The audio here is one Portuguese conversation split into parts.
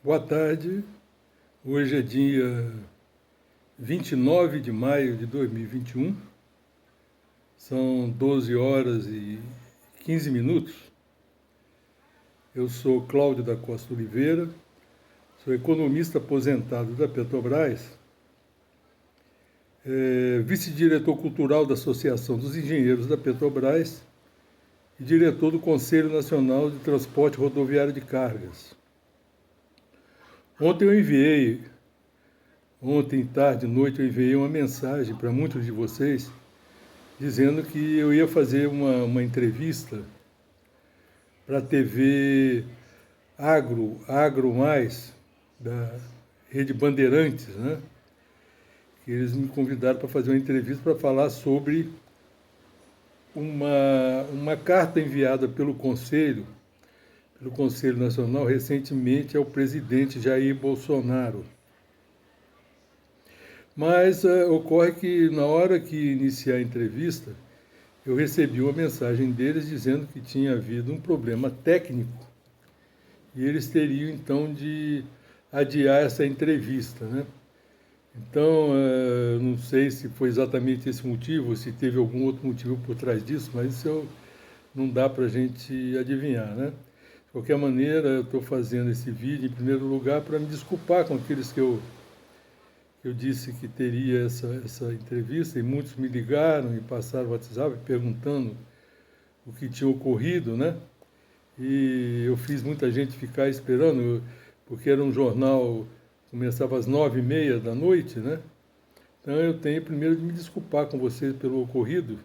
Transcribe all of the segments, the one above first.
Boa tarde, hoje é dia 29 de maio de 2021, são 12 horas e 15 minutos. Eu sou Cláudio da Costa Oliveira, sou economista aposentado da Petrobras, vice-diretor cultural da Associação dos Engenheiros da Petrobras e diretor do Conselho Nacional de Transporte Rodoviário de Cargas. Ontem tarde, noite, eu enviei uma mensagem para muitos de vocês, dizendo que eu ia fazer uma entrevista para a TV Agro Mais, da Rede Bandeirantes, né? Que eles me convidaram para fazer uma entrevista para falar sobre uma carta enviada pelo Conselho Nacional recentemente ao presidente Jair Bolsonaro. Mas ocorre que na hora que iniciar a entrevista, eu recebi uma mensagem deles dizendo que tinha havido um problema técnico e eles teriam então de adiar essa entrevista, né? Então, não sei se foi exatamente esse motivo, ou se teve algum outro motivo por trás disso, mas isso não dá para a gente adivinhar, né? De qualquer maneira, eu estou fazendo esse vídeo, em primeiro lugar, para me desculpar com aqueles que eu disse que teria essa entrevista, e muitos me ligaram e passaram o WhatsApp perguntando o que tinha ocorrido, né? E eu fiz muita gente ficar esperando, porque era um jornal, começava às 9h30 da noite, né? Então eu tenho primeiro de me desculpar com vocês pelo ocorrido,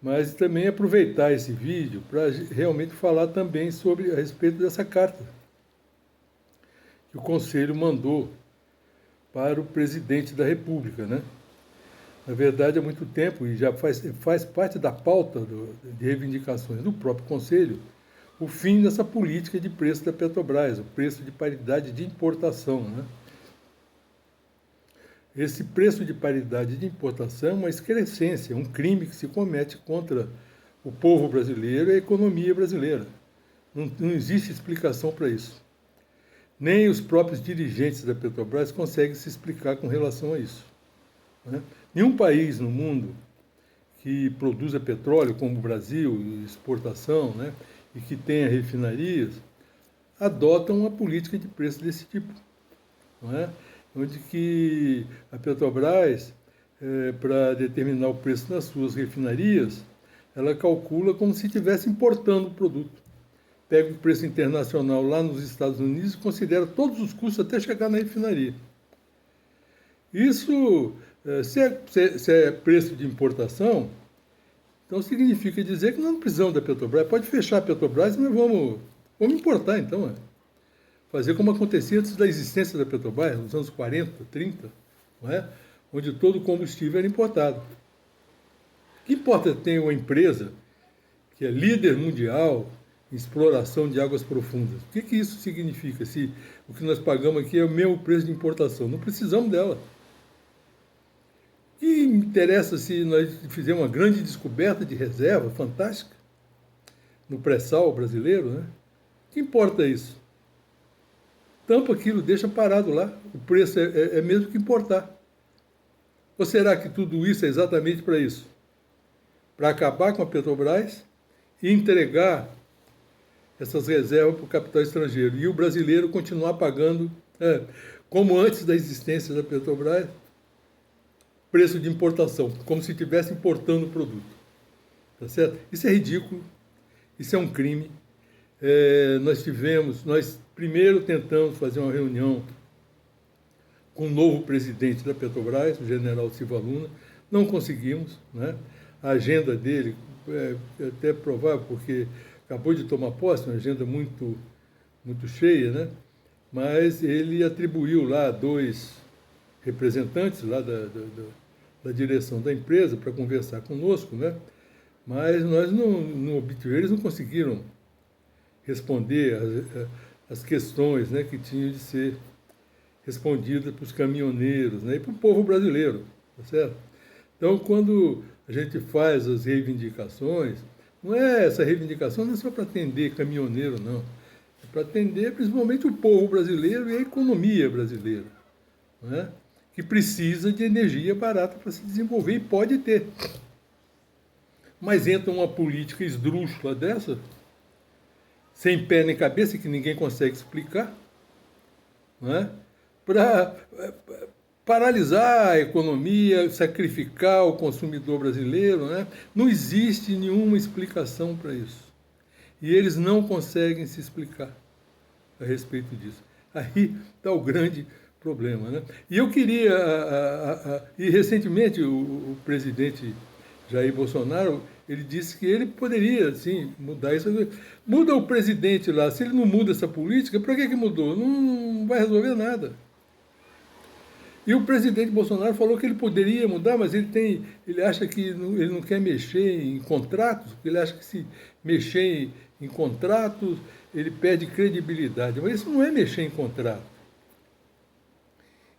mas também aproveitar esse vídeo para realmente falar também a respeito dessa carta que o Conselho mandou para o presidente da República, né? Na verdade, há muito tempo, e já faz parte da pauta de reivindicações do próprio Conselho, o fim dessa política de preço da Petrobras, o preço de paridade de importação, né? Esse preço de paridade de importação é uma excrescência, um crime que se comete contra o povo brasileiro e a economia brasileira. Não existe explicação para isso. Nem os próprios dirigentes da Petrobras conseguem se explicar com relação a isso, né? Nenhum país no mundo que produza petróleo, como o Brasil, exportação, né, e que tenha refinarias, adota uma política de preço desse tipo, não é? Onde que a Petrobras, para determinar o preço das suas refinarias, ela calcula como se estivesse importando o produto. Pega o preço internacional lá nos Estados Unidos e considera todos os custos até chegar na refinaria. Isso, se é preço de importação, então significa dizer que nós não precisamos da Petrobras. Pode fechar a Petrobras, mas vamos importar então. Fazer como acontecia antes da existência da Petrobras, nos anos 40, 30, não é? Onde todo o combustível era importado. O que importa ter uma empresa que é líder mundial em exploração de águas profundas? O que isso significa? Se o que nós pagamos aqui é o mesmo preço de importação, não precisamos dela. O que interessa se nós fizermos uma grande descoberta de reserva fantástica no pré-sal brasileiro, né? O que importa isso? Tampa aquilo, deixa parado lá, o preço é mesmo que importar. Ou será que tudo isso é exatamente para isso? Para acabar com a Petrobras e entregar essas reservas para o capital estrangeiro. E o brasileiro continuar pagando, como antes da existência da Petrobras, preço de importação, como se estivesse importando o produto. Tá certo? Isso é ridículo, isso é um crime. Nós primeiro tentamos fazer uma reunião com o novo presidente da Petrobras, o general Silva Luna, não conseguimos, né? A agenda dele é até provável, porque acabou de tomar posse, uma agenda muito, muito cheia, né? Mas ele atribuiu lá 2 representantes lá da direção da empresa para conversar conosco, né? Mas nós não obtivemos, eles não conseguiram responder as questões, né, que tinham de ser respondidas para os caminhoneiros, né, e para o povo brasileiro, tá certo? Então, quando a gente faz as reivindicações, essa reivindicação não é só para atender caminhoneiro, não. É para atender principalmente o povo brasileiro e a economia brasileira, né? Que precisa de energia barata para se desenvolver e pode ter. Mas entra uma política esdrúxula dessa, sem pé nem cabeça, que ninguém consegue explicar, né? Para paralisar a economia, sacrificar o consumidor brasileiro, né? Não existe nenhuma explicação para isso. E eles não conseguem se explicar a respeito disso. Aí está o grande problema, né? E eu queria... E recentemente o presidente Jair Bolsonaro, ele disse que ele poderia, sim, mudar isso. Muda o presidente lá. Se ele não muda essa política, para que mudou? Não vai resolver nada. E o presidente Bolsonaro falou que ele poderia mudar, mas ele acha que ele não quer mexer em contratos, porque ele acha que se mexer em contratos, ele perde credibilidade. Mas isso não é mexer em contrato.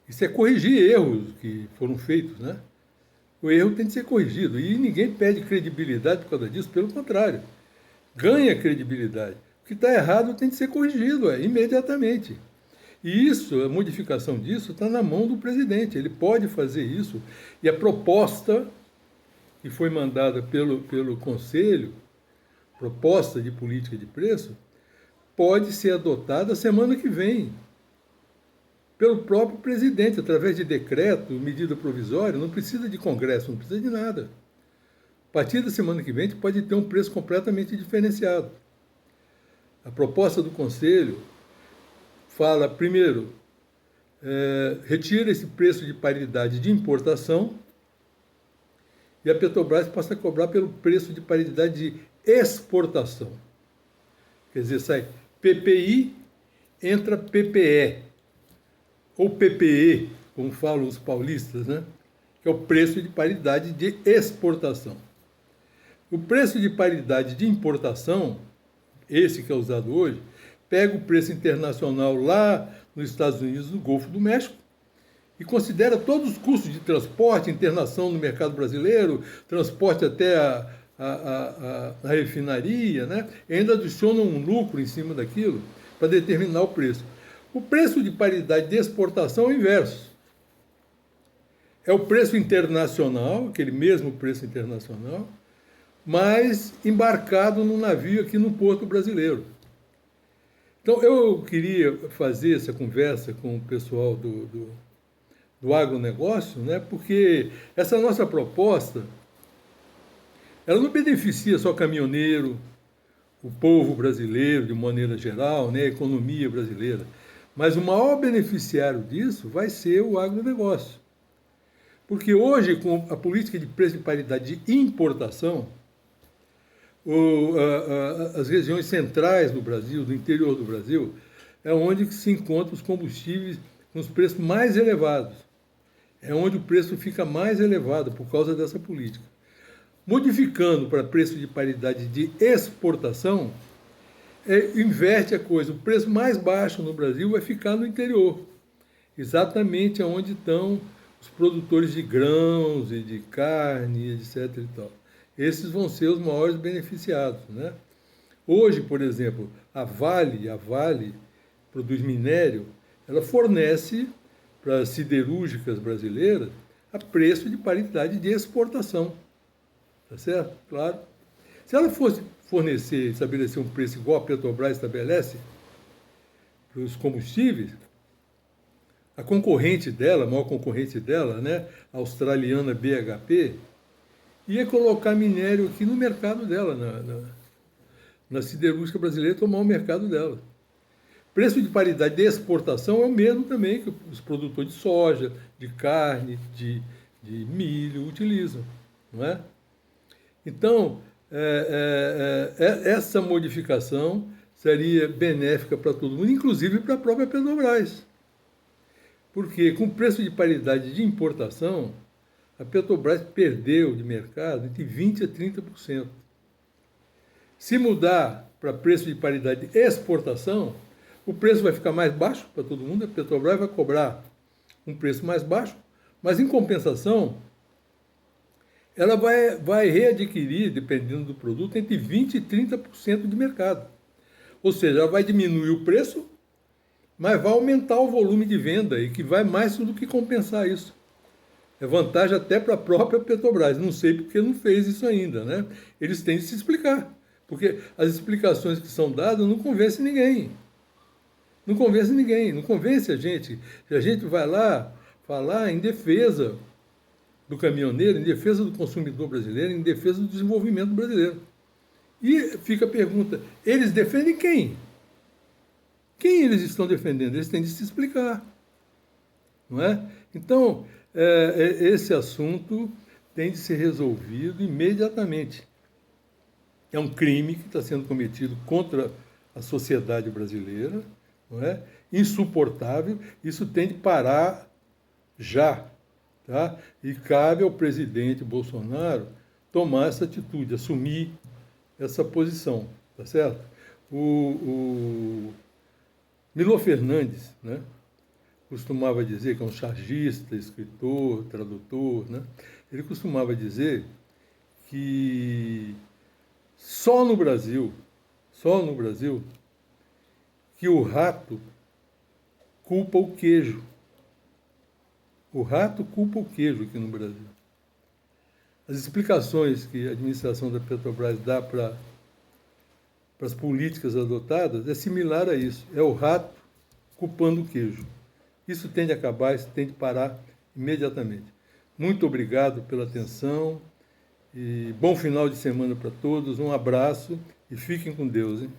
Isso é corrigir erros que foram feitos, né? O erro tem de ser corrigido. E ninguém perde credibilidade por causa disso, pelo contrário. Ganha credibilidade. O que está errado tem de ser corrigido, imediatamente. E isso, a modificação disso, está na mão do presidente. Ele pode fazer isso. E a proposta que foi mandada pelo Conselho, proposta de política de preço, pode ser adotada semana que vem pelo próprio presidente, através de decreto, medida provisória. Não precisa de Congresso, não precisa de nada. A partir da semana que vem, a gente pode ter um preço completamente diferenciado. A proposta do Conselho fala, primeiro, retira esse preço de paridade de importação e a Petrobras passa a cobrar pelo preço de paridade de exportação. Quer dizer, sai PPI, entra PPE, ou PPE, como falam os paulistas, né? Que é o preço de paridade de exportação. O preço de paridade de importação, esse que é usado hoje, pega o preço internacional lá nos Estados Unidos, no Golfo do México, e considera todos os custos de transporte, internação no mercado brasileiro, transporte até a refinaria, né? E ainda adiciona um lucro em cima daquilo para determinar o preço. O preço de paridade de exportação é o inverso. É o preço internacional, aquele mesmo preço internacional, mas embarcado num navio aqui no porto brasileiro. Então, eu queria fazer essa conversa com o pessoal do agronegócio, né, porque essa nossa proposta, ela não beneficia só caminhoneiro, o povo brasileiro de maneira geral, né, a economia brasileira, mas o maior beneficiário disso vai ser o agronegócio. Porque hoje, com a política de preço de paridade de importação, as regiões centrais do Brasil, do interior do Brasil, é onde se encontram os combustíveis com os preços mais elevados. É onde o preço fica mais elevado por causa dessa política. Modificando para preço de paridade de exportação, inverte a coisa. O preço mais baixo no Brasil vai ficar no interior, exatamente onde estão os produtores de grãos e de carne, etc. e tal. Esses vão ser os maiores beneficiados, né? Hoje, por exemplo, a Vale produz minério, ela fornece para as siderúrgicas brasileiras a preço de paridade de exportação. Tá certo? Claro. Se ela fosse fornecer, estabelecer um preço igual a Petrobras estabelece para os combustíveis, a concorrente dela, a maior concorrente dela, né, a australiana BHP, ia colocar minério aqui no mercado dela, na siderúrgica brasileira, tomar o mercado dela. Preço de paridade de exportação é o mesmo também que os produtores de soja, de carne, de milho utilizam, não é? Então, essa modificação seria benéfica para todo mundo, inclusive para a própria Petrobras. Porque com preço de paridade de importação, a Petrobras perdeu de mercado entre 20% a 30%. Se mudar para preço de paridade de exportação, o preço vai ficar mais baixo para todo mundo, a Petrobras vai cobrar um preço mais baixo, mas em compensação, ela vai readquirir, dependendo do produto, entre 20% e 30% de mercado. Ou seja, ela vai diminuir o preço, mas vai aumentar o volume de venda e que vai mais do que compensar isso. É vantagem até para a própria Petrobras. Não sei porque não fez isso ainda, né? Eles têm de se explicar, porque as explicações que são dadas não convencem ninguém. Não convence ninguém, não convence a gente. A gente vai lá falar em defesa do caminhoneiro, em defesa do consumidor brasileiro, em defesa do desenvolvimento brasileiro. E fica a pergunta, eles defendem quem? Quem eles estão defendendo? Eles têm de se explicar. Não é? Então, esse assunto tem de ser resolvido imediatamente. É um crime que está sendo cometido contra a sociedade brasileira, não é? Insuportável, isso tem de parar já. Tá? E cabe ao presidente Bolsonaro tomar essa atitude, assumir essa posição. Tá certo? O Milor Fernandes, né, costumava dizer, que é um chargista, escritor, tradutor, né, ele costumava dizer que só no Brasil, que o rato culpa o queijo. O rato culpa o queijo aqui no Brasil. As explicações que a administração da Petrobras dá para as políticas adotadas é similar a isso. É o rato culpando o queijo. Isso tem de acabar, isso tem de parar imediatamente. Muito obrigado pela atenção e bom final de semana para todos. Um abraço e fiquem com Deus, hein?